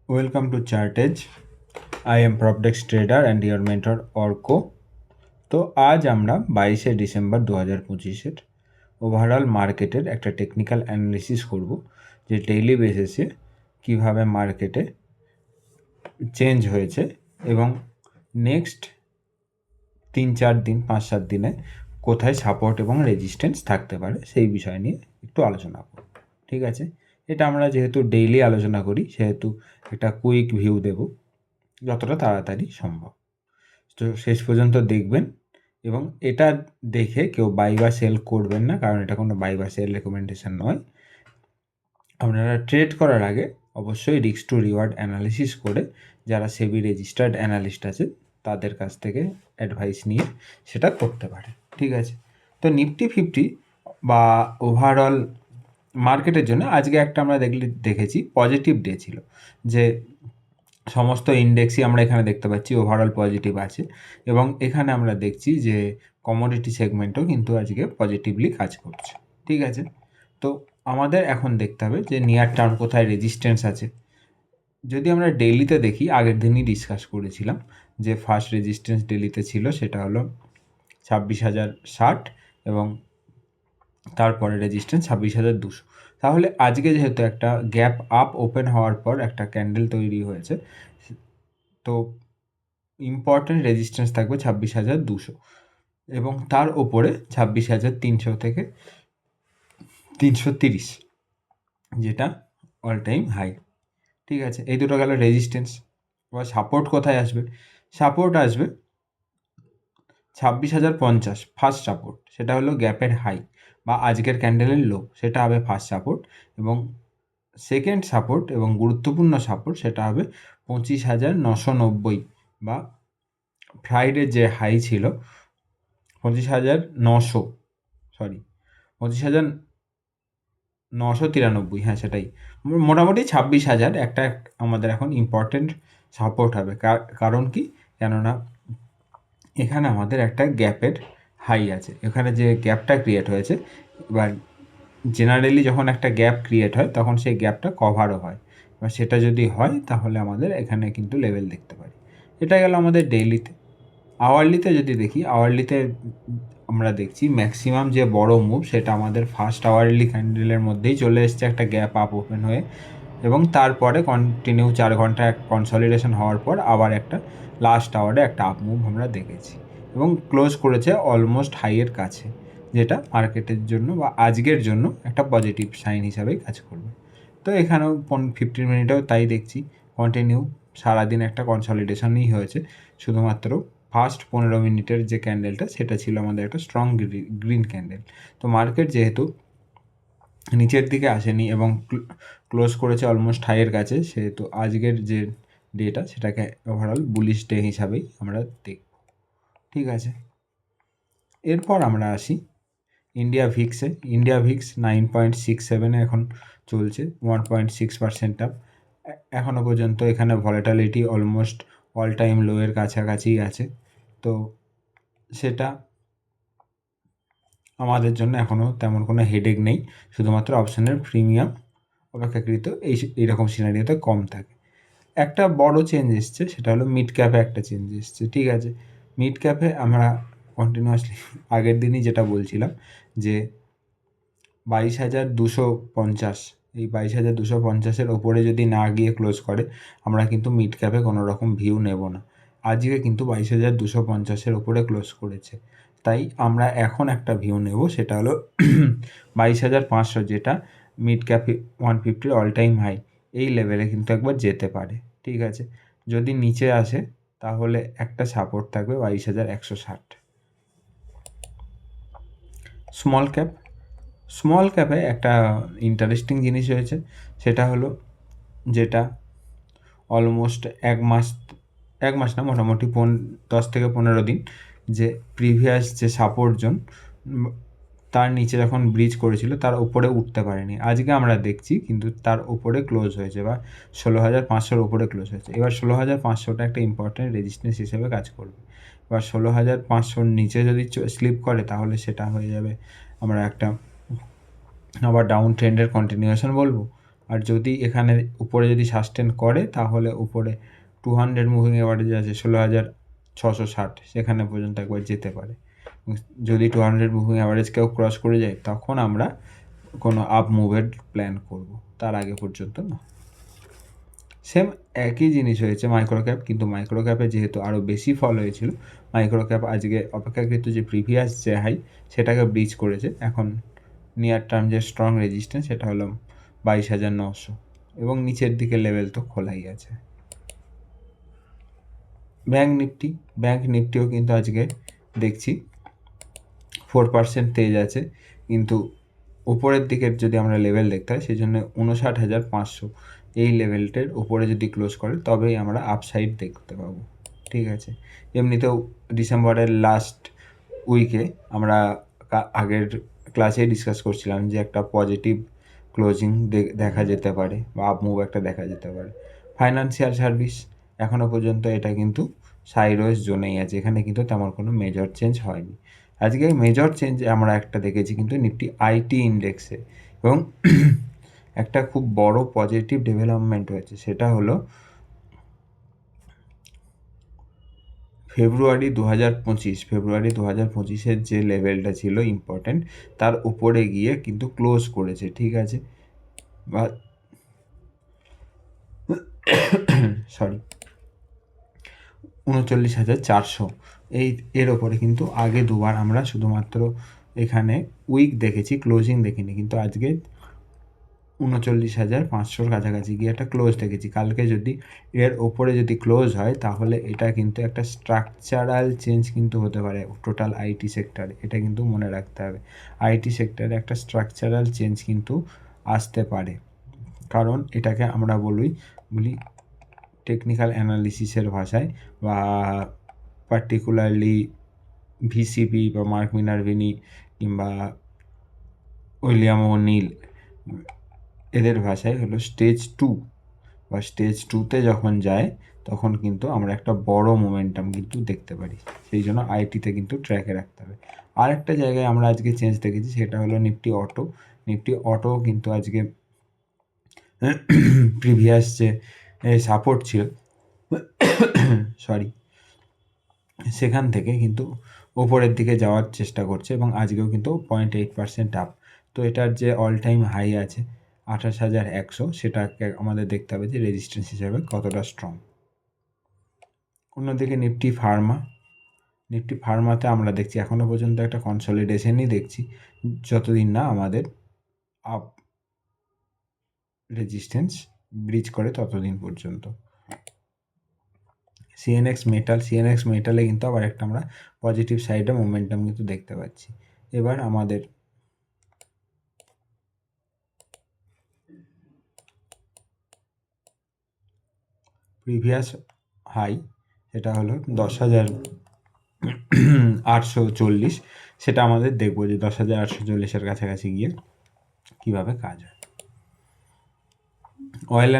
Welcome to Chartage. I am Propdex Trader and your mentor Orko. তো আজ আমরা 22শে December 2025-এর overall মার্কেটের একটা টেকনিক্যাল অ্যানালিসিস করব, যে ডেইলি বেসিসে কিভাবে মার্কেটে চেঞ্জ হয়েছে এবং নেক্সট 3-4 দিন 5-7 দিনে কোথায় সাপোর্ট এবং রেজিস্ট্যান্স থাকতে পারে সেই বিষয় নিয়ে একটু আলোচনা করব। ঠিক আছে, এটা আমরা যেহেতু ডেইলি আলোচনা করি সেহেতু একটা কুইক ভিউ দেব যতটা তাড়াতাড়ি সম্ভব। তো শেষ পর্যন্ত দেখবেন এবং এটা দেখে কেউ বাই বা সেল করবেন না, কারণ এটা কোনো বাই বা সেল রেকমেন্ডেশন নয়। আপনারা ট্রেড করার আগে অবশ্যই রিস্ক টু রিওয়ার্ড অ্যানালিসিস করে যারা সেবি রেজিস্টার্ড অ্যানালিস্ট আছে তাদের কাছ থেকে অ্যাডভাইস নিয়ে সেটা করতে পারে। ঠিক আছে, তো নিফটি 50 বা ওভারঅল মার্কেটের জন্য আজকে একটা আমরা দেখেছি পজিটিভ ডে ছিল, যে সমস্ত ইন্ডেক্সই আমরা এখানে দেখতে পাচ্ছি ওভারঅল পজিটিভ আছে এবং এখানে আমরা দেখছি যে কমোডিটি সেগমেন্টও কিন্তু আজকে পজিটিভলি কাজ করছে। ঠিক আছে, তো আমাদের এখন দেখতে হবে যে নিয়ার টার্ম কোথায় রেজিস্ট্যান্স আছে। যদি আমরা ডেইলিতে দেখি, আগের দিনই ডিসকাস করেছিলাম যে ফার্স্ট রেজিস্ট্যান্স ডেইলিতে ছিল সেটা হলো 26,060 এবং তারপরে রেজিস্ট্যান্স 26,200। তাহলে আজকে যেহেতু একটা গ্যাপ আপ ওপেন হওয়ার পর একটা ক্যান্ডেল তৈরি হয়েছে, তো ইম্পর্টেন্ট রেজিস্ট্যান্স থাকবে 26,200 এবং তার ওপরে 26,300 থেকে 330, যেটা অল টাইম হাই। ঠিক আছে, এই দুটো গেল রেজিস্ট্যান্স। এবার সাপোর্ট কোথায় আসবে? সাপোর্ট আসবে 26,050, ফার্স্ট সাপোর্ট, সেটা হলো গ্যাপের হাই বা আজকের ক্যান্ডেলের লো, সেটা হবে ফার্স্ট সাপোর্ট। এবং সেকেন্ড সাপোর্ট এবং গুরুত্বপূর্ণ সাপোর্ট সেটা হবে 25,990 বা ফ্রাইডে যে হাই ছিল 25,900, সরি 25,993, হ্যাঁ সেটাই, মোটামুটি 26,000 একটা আমাদের এখন ইম্পর্টেন্ট সাপোর্ট হবে। কারণ কি? কেননা এখানে আমাদের একটা গ্যাপের হাই আছে, এখানে যে গ্যাপটা ক্রিয়েট হয়েছে, এবার জেনারেলি যখন একটা গ্যাপ ক্রিয়েট হয় তখন সেই গ্যাপটা কভারও হয়, এবার সেটা যদি হয় তাহলে আমাদের এখানে কিন্তু লেভেল দেখতে পারি। এটা গেল আমাদের ডেইলিতে। আওয়ারলিতে যদি দেখি, আওয়ারলিতে আমরা দেখছি ম্যাক্সিমাম যে বড় মুভ সেটা আমাদের ফার্স্ট আওয়ারলি ক্যান্ডেলের মধ্যেই চলে এসছে একটা গ্যাপ আপ ওপেন হয়ে, এবং তারপরে কন্টিনিউ 4 ঘন্টা কনসলিডেশন হওয়ার পর আবার একটা লাস্ট আওয়ারে একটা আপ মুভ আমরা দেখেছি এবং ক্লোজ করেছে অলমোস্ট হাইয়ের কাছে, যেটা মার্কেটের জন্য বা আজকের জন্য একটা পজিটিভ সাইন হিসাবেই কাজ করবে। তো এখানেও 15 মিনিটেও তাই দেখছি, কন্টিনিউ সারাদিন একটা কনসলিডেশনই হয়েছে, শুধুমাত্র ফার্স্ট 15 মিনিটের যে ক্যান্ডেলটা সেটা ছিল আমাদের একটা স্ট্রং গ্রিন ক্যান্ডেল। তো মার্কেট যেহেতু নিচের দিকে আসেনি এবং ক্লোজ করেছে অলমোস্ট হাইয়ের কাছে, সেহেতু আজকের যে ডেটা সেটাকে ওভারঅল বুলিশ ডে হিসাবেই আমরা দেখব। ঠিক আছে, এরপর আমরা আসি ইন্ডিয়া ভিক্সে। ইন্ডিয়া ভিক্স 9.67 এখন চলছে, 1.6% আপ। এখনও পর্যন্ত এখানে ভলেটালিটি অলমোস্ট অল টাইম লোয়ের কাছাকাছিই আছে, তো সেটা আমাদের জন্য এখনও তেমন কোনো হেডেক নেই, শুধুমাত্র অপশানের প্রিমিয়াম অপেক্ষাকৃত এইরকম সিনারিওতে কম থাকে। একটা বড় চেঞ্জ এসছে, সেটা হলো মিড ক্যাপে একটা চেঞ্জ এসছে। ঠিক আছে, মিড ক্যাপে আমরা কন্টিনিউয়াসলি আগের দিনই যেটা বলছিলাম যে 22,250, এই 22,250-এর ওপরে যদি না গিয়ে ক্লোজ করে আমরা কিন্তু মিড ক্যাপে কোনো রকম ভিউ নেব না। আজকে কিন্তু 22,250-এর ওপরে ক্লোজ করেছে, তাই আমরা এখন একটা ভিউ নেব, সেটা হলো 22,500, যেটা মিড ক্যাপে 150 অল টাইম হাই, এই লেভেলে কিন্তু একবার যেতে পারে। ঠিক আছে, যদি নিচে আসে তাহলে একটা সাপোর্ট থাকবে 22,160। স্মল ক্যাপে একটা ইন্টারেস্টিং জিনিস হয়েছে, সেটা হলো যেটা অলমোস্ট এক মাস না, মোটামুটি 10 থেকে 15 দিন, যে প্রিভিয়াস যে সাপোর্ট জোন তার নিচে যখন ব্রিজ করেছিল তার উপরে উঠতে পারেনি, আজকে আমরা দেখছি কিন্তু তার উপরে ক্লোজ হয়েছে বা 16,500-র উপরে ক্লোজ হয়েছে। এবার 16,500টা একটা ইম্পর্টেন্ট রেজিস্ট্যান্স হিসেবে কাজ করবে। এবার 16,500-র নিচে যদি স্লিপ করে তাহলে সেটা হয়ে যাবে আমরা একটা আবার ডাউন ট্রেন্ডের কন্টিনিউয়েশন বলবো, আর যদি এখানে উপরে যদি সাস্টেন করে তাহলে উপরে 200 মুভিং অ্যাভারেজ আছে 16,660, সেখানে পর্যন্ত একবার যেতে পারে। যদি 200 মুভিং অ্যাভারেজকেও ক্রস করে যায় তখন আমরা কোনো আপ মুভের প্ল্যান করব, তার আগে পর্যন্ত না। সেম একই জিনিস হয়েছে মাইক্রো ক্যাপ, কিন্তু মাইক্রো ক্যাপে যেহেতু আরও বেশি ফল হয়েছিল, মাইক্রো ক্যাপ আজকে অপেক্ষাকৃত যে প্রিভিয়াস যে হাই সেটাকে ব্রিচ করেছে। এখন নিয়ার টার্ম যে স্ট্রং রেজিস্ট্যান্স সেটা হলো 22,900 এবং নিচের দিকে লেভেল তো খোলাই আছে। ব্যাঙ্ক নিফটিও কিন্তু আজকে দেখছি 4% তেজ আছে, কিন্তু উপরের দিকের যদি আমরা লেভেল দেখতে হয় সেই জন্য 59,500 এই লেভেলটার উপরে যদি ক্লোজ করে তবেই আমরা আপসাইড দেখতে পাবো। ঠিক আছে, এমনিতেও ডিসেম্বরের লাস্ট উইকে আমরা আগের ক্লাসে ডিসকাস করছিলাম যে একটা পজিটিভ ক্লোজিং দেখা যেতে পারে বা আপ মুভ একটা দেখা যেতে পারে। ফাইন্যান্সিয়াল সার্ভিস এখনও পর্যন্ত এটা কিন্তু সাইডওয়েজ জোনেই আছে, এখানে কিন্তু তেমন কোনো মেজর চেঞ্জ হয়নি। আজকে মেজর চেঞ্জ আমরা একটা দেখেছি কিন্তু নিফটি আইটি ইন্ডেক্সে, এবং একটা খুব বড় পজিটিভ ডেভেলপমেন্ট হয়েছে, সেটা হলো ফেব্রুয়ারি 2025 যে লেভেলটা ছিল ইম্পর্ট্যান্ট তার উপরে গিয়ে কিন্তু ক্লোজ করেছে। ঠিক আছে, বা সরি 39,400 এর ওপরে কিন্তু আগে দুবার আমরা শুধুমাত্র এখানে উইক দেখেছি, ক্লোজিং দেখিনি, কিন্তু আজকে 39,500 কাছাকাছি গিয়ে একটা ক্লোজ দেখেছি। কালকে যদি এর ওপরে যদি ক্লোজ হয় তাহলে এটা কিন্তু একটা স্ট্রাকচারাল চেঞ্জ কিন্তু হতে পারে টোটাল আইটি সেক্টরে, এটা কিন্তু মনে রাখতে হবে। আইটি সেক্টরে একটা স্ট্রাকচারাল চেঞ্জ কিন্তু আসতে পারে, কারণ এটাকে আমরা বলি টেকনিক্যাল অ্যানালিসিসের ভাষায়, বা পার্টিকুলারলি ভিসিপি বা মার্ক মিনারভিনি কিংবা উইলিয়াম ও'নিল এদের ভাষায় হলো স্টেজ 2, বা স্টেজ 2তে যখন যায় তখন কিন্তু আমরা একটা বড় মোমেন্টাম কিন্তু দেখতে পারি। সেই জন্য আইটিতে কিন্তু ট্র্যাকে রাখতে হবে। আর একটা জায়গায় আমরা আজকে চেঞ্জ দেখেছি, সেটা হলো নিফটি অটো কিন্তু আজকে প্রিভিয়াস যে সাপোর্ট ছিল সেখান থেকে কিন্তু ওপরের দিকে যাওয়ার চেষ্টা করছে, এবং আজকেও কিন্তু 0.8% আপ। তো এটার যে অল টাইম হাই আছে 28,100, সেটাকে আমাদের দেখতে হবে যে রেজিস্ট্যান্স হিসাবে কতটা স্ট্রং। অন্যদিকে নিফটি ফার্মাতে আমরা দেখছি এখনও পর্যন্ত একটা কনসলিডেশনই দেখছি, যতদিন না আমাদের আপ রেজিস্ট্যান্স ব্রিজ করে ততদিন পর্যন্ত। সিএনএক্স মেটালে কিন্তু আবার একটা আমরা পজিটিভ সাইডে মোমেন্টাম কিন্তু দেখতে পাচ্ছি। এবার আমাদের প্রিভিয়াস হাই সেটা হলো 10,840, সেটা আমাদের দেখবো যে 10,840-এর কাছাকাছি গিয়ে কীভাবে কাজ হয়। অয়েল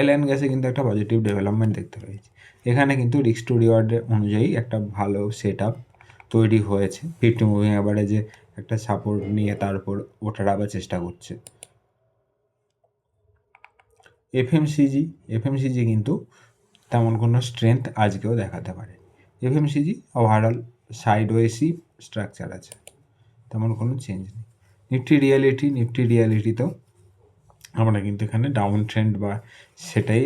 অ্যান্ড গ্যাসে কিন্তু একটা পজিটিভ ডেভেলপমেন্ট দেখতে পেয়েছি। এখানে কিন্তু রিস্ক টু রিওয়ার্ডের অনুযায়ী একটা ভালো সেট আপ তৈরি হয়েছে। 50 মুভিং অ্যাভারেজে একটা সাপোর্ট নিয়ে তার উপর ওঠার আবার চেষ্টা করছে। এফএমসিজি কিন্তু তেমন কোনো স্ট্রেংথ আজকেও দেখাতে পারে। এফএমসিজি ওভারঅল সাইডওয়েসই স্ট্রাকচার আছে, তেমন কোনো চেঞ্জ নেই। নিফটি রিয়ালিটিতেও আমরা কিন্তু এখানে ডাউন ট্রেন্ড বা সেটাই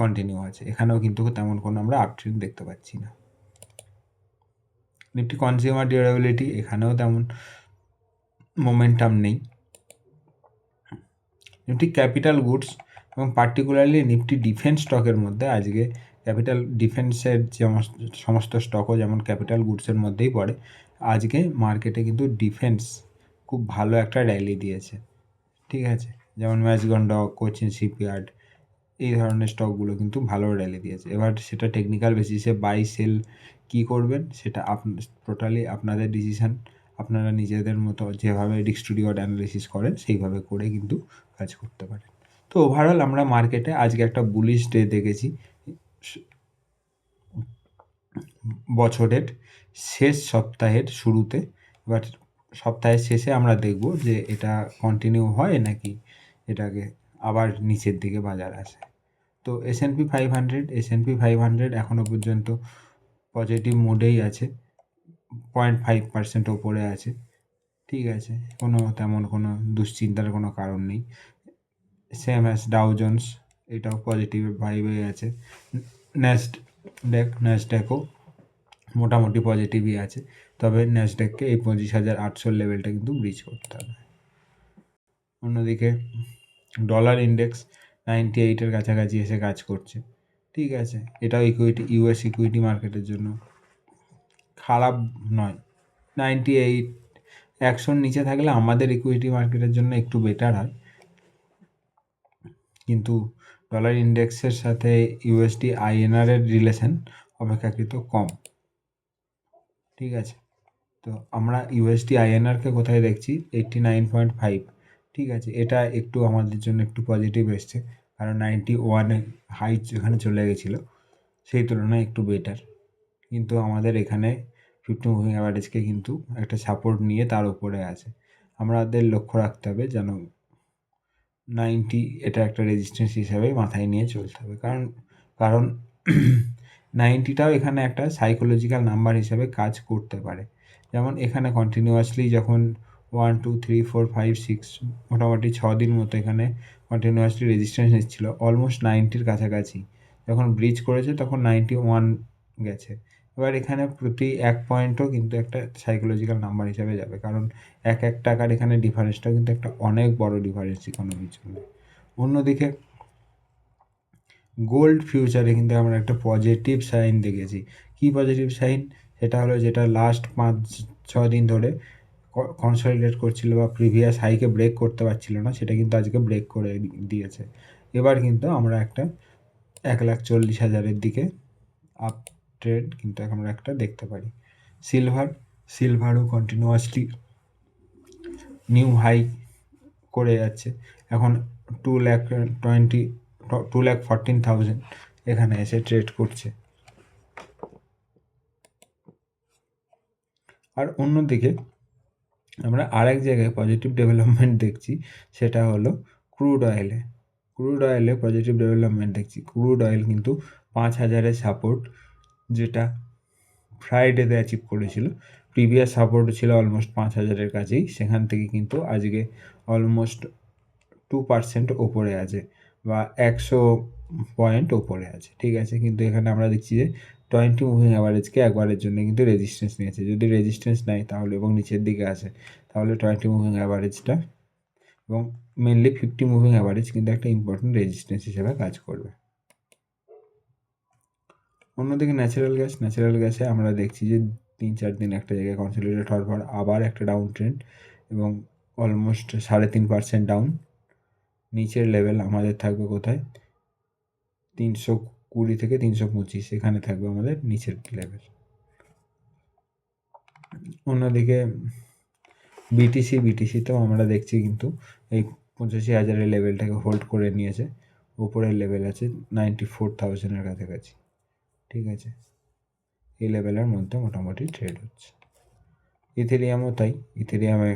কন্টিনিউ আছে, এখানেও কিন্তু তেমন কোনো আমরা আপ ট্রেন্ড দেখতে পাচ্ছি না। নিফটি কনজিউমার ডিউরেবিলিটি এখানেও তেমন মোমেন্টাম নেই। নিফটি ক্যাপিটাল গুডস এবং পার্টিকুলারলি নিফটি ডিফেন্স স্টকের মধ্যে আজকে ক্যাপিটাল ডিফেন্সের যে সমস্ত স্টকও যেমন ক্যাপিটাল গুডসের মধ্যেই পড়ে, আজকে মার্কেটে কিন্তু ডিফেন্স খুব ভালো একটা র্যালি দিয়েছে। ঠিক আছে, যেমন ম্যাজগন্ডক, কোচিন শিপইয়ার্ড এই ধরনের স্টকগুলো কিন্তু ভালো র্যালি দিয়েছে। এবার সেটা টেকনিক্যাল বেসিসে বাই সেল কী করবেন সেটা টোটালি আপনাদের ডিসিশান, আপনারা নিজেদের মতো যেভাবে রিস্ক টু রিওয়ার্ড অ্যানালিসিস করেন সেইভাবে করে কিন্তু কাজ করতে পারেন। তো ওভারঅল আমরা মার্কেটে আজকে একটা বুলিশ ডে দেখেছি। বছরের শেষ সপ্তাহের শুরুতে, এবার সপ্তাহের শেষে আমরা দেখব যে এটা কন্টিনিউ হয় নাকি এটাকে আবার নিচের দিকে বাজার আসে। তো S&P 500 এখনও পর্যন্ত পজিটিভ মোডেই আছে, 0.5% ওপরে আছে। ঠিক আছে, তেমন কোনো দুশ্চিন্তার কোনো কারণ নেই। সেম অ্যাজ ডাউ জোন্স, এটাও পজিটিভ ভাইবে আছে। ন্যাসড্যাকও মোটামুটি পজিটিভই আছে, তবে ন্যাসড্যাককে এই 25,800 লেভেলটা কিন্তু ব্রিচ করতে হবে। অন্যদিকে ডলার ইন্ডেক্স 98-এর কাছাকাছি এসে কাজ করছে। ঠিক আছে, এটাও ইউএস ইকুইটি মার্কেটের জন্য খারাপ নয়। 98 100-র নিচে থাকলে আমাদের ইকুইটি মার্কেটের জন্য একটু বেটার হয়, কিন্তু ডলার ইন্ডেক্সের সাথে ইউএসডি আইএনআর এর রিলেশন অপেক্ষাকৃত কম। ঠিক আছে, তো আমরা ইউএসডি আইএনআরকে কোথায় দেখছি? 89.5। ঠিক আছে, এটা একটু আমাদের জন্য একটু পজিটিভ এসছে, কারণ 91-এ হাই যেখানে চলে গেছিলো সেই তুলনায় একটু বেটার। কিন্তু আমাদের এখানে 50 মুভিং অ্যাভারেজকে কিন্তু একটা সাপোর্ট নিয়ে তার উপরে আছে। আমাদের লক্ষ্য রাখতে হবে যেন 90 এটা একটা রেজিস্ট্যান্স হিসাবে মাথায় নিয়ে চলতে হবে, কারণ 90টাও এখানে একটা সাইকোলজিক্যাল নাম্বার হিসাবে কাজ করতে পারে। যেমন এখানে কন্টিনিউয়াসলি যখন 1 2 3 4 5 6 মোটামুটি 6 দিন মতো এখানে কন্টিনিউয়াসলি রেজিস্ট্যান্স নিচ্ছিল অলমোস্ট 90-র কাছাকাছি। যখন ব্রিজ করেছে তখন 91 গেছে। এবার এখানে প্রতি 1 পয়েন্টও কিন্তু একটা সাইকোলজিক্যাল নাম্বার হিসাবে যাবে, কারণ 1 টাকার এখানে ডিফারেন্সটা কিন্তু একটা অনেক বড় ডিফারেন্স ইকোনমির জন্য। অন্যদিকে গোল্ড ফিউচারে কিন্তু আমরা একটা পজিটিভ সাইন দেখেছি। কী পজিটিভ সাইন? সেটা হলো যেটা লাস্ট 5-6 দিন ধরে কনসলিডেট করছিল বা প্রিভিয়াস হাইকে ব্রেক করতে পারছিল না, সেটা কিন্তু আজকে ব্রেক করে দিয়েছে। এবার কিন্তু আমরা একটা 1,40,000-এর দিকে আপ ট্রেন্ড কিন্তু আমরা একটা দেখতে পারি। সিলভারও কন্টিনিউয়াসলি নিউ হাই করে যাচ্ছে, এখন 2,14,000 এখানে এসে ট্রেড করছে। আর অন্যদিকে আমরা আরেক জায়গায় পজিটিভ ডেভেলপমেন্ট দেখছি, সেটা হলো ক্রুড অয়েলে পজিটিভ ডেভেলপমেন্ট দেখছি। ক্রুড অয়েল কিন্তু 5,000-এর সাপোর্ট, যেটা ফ্রাইডেতে অ্যাচিভ করেছিল, প্রিভিয়াস সাপোর্ট ছিল অলমোস্ট 5,000-এর কাছেই, সেখান থেকে কিন্তু আজকে অলমোস্ট 2% ওপরে আছে বা 100 পয়েন্ট ওপরে আছে। ঠিক আছে, কিন্তু এখানে আমরা দেখছি যে 20 মুভিং অ্যাভারেজকে একবারের জন্য কিন্তু রেজিস্ট্যান্স নিয়েছে। যদি রেজিস্ট্যান্স নেয় তাহলে এবং নিচের দিকে আসে, তাহলে 20 মুভিং অ্যাভারেজটা এবং মেনলি 50 মুভিং অ্যাভারেজ কিন্তু একটা ইম্পর্টেন্ট রেজিস্ট্যান্স হিসেবে কাজ করবে। অন্যদিকে ন্যাচারাল গ্যাসে আমরা দেখছি যে 3-4 দিন একটা জায়গায় কনসলিডেট হওয়ার পর আবার একটা ডাউন ট্রেন্ড এবং অলমোস্ট 3.5% ডাউন। নিচের লেভেল আমাদের থাকবে কোথায়? 320 থেকে 325, এখানে থাকবে আমাদের নিচের লেভেল। অন্যদিকে বিটিসিতেও আমরা দেখছি কিন্তু এই 85,000-এর লেভেলটাকে হোল্ড করে নিয়েছে, উপরের লেভেল আছে 94,000-এর কাছাকাছি। ঠিক আছে, এই লেভেলের মধ্যে মোটামুটি ট্রেড হচ্ছে। ইথেরিয়ামও তাই, ইথেরিয়ামে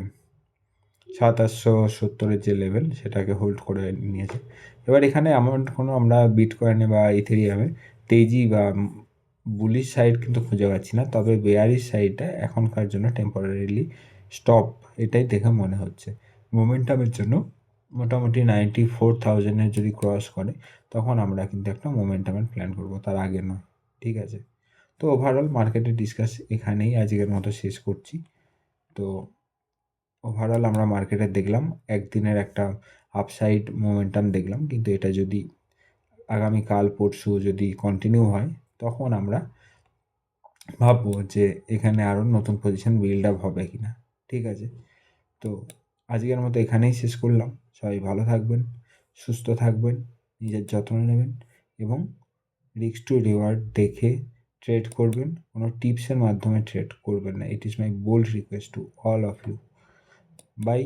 7,870-এর যে লেভেল সেটাকে হোল্ড করে নিয়েছে। এবার এখানে এমন কোনো আমরা বিটকয়েনে বা ইথেরিয়ামে তেজি বা বুলিশ সাইড কিন্তু খুঁজে পাচ্ছি না, তবে বেয়ারিশ সাইডটা এখনকার জন্য টেম্পোরারিলি স্টপ, এটাই দেখে মনে হচ্ছে। মোমেন্টামের জন্য মোটামুটি 94,000-এর যদি ক্রস করে তখন আমরা কিন্তু একটা মোমেন্টামের প্ল্যান করব, তার আগে নয়। ঠিক আছে, তো ওভারঅল মার্কেটের ডিসকাস এখানেই আজকের মতো শেষ করছি। তো ওভারঅল আমরা মার্কেটে দেখলাম একদিনের একটা আপসাইড মোমেন্টাম দেখলাম, কিন্তু এটা যদি আগামীকাল পরশু যদি কন্টিনিউ হয় তখন আমরা ভাববো যে এখানে আরও নতুন পজিশন বিল্ড আপ হবে কি না। ঠিক আছে, তো আজকের মতো এখানেই শেষ করলাম। সবাই ভালো থাকবেন, সুস্থ থাকবেন, নিজের যত্ন নেবেন এবং রিস্ক টু রিওয়ার্ড দেখে ট্রেড করবেন, কোনো টিপসের মাধ্যমে ট্রেড করবেন না। It is my bold request to all of you. By.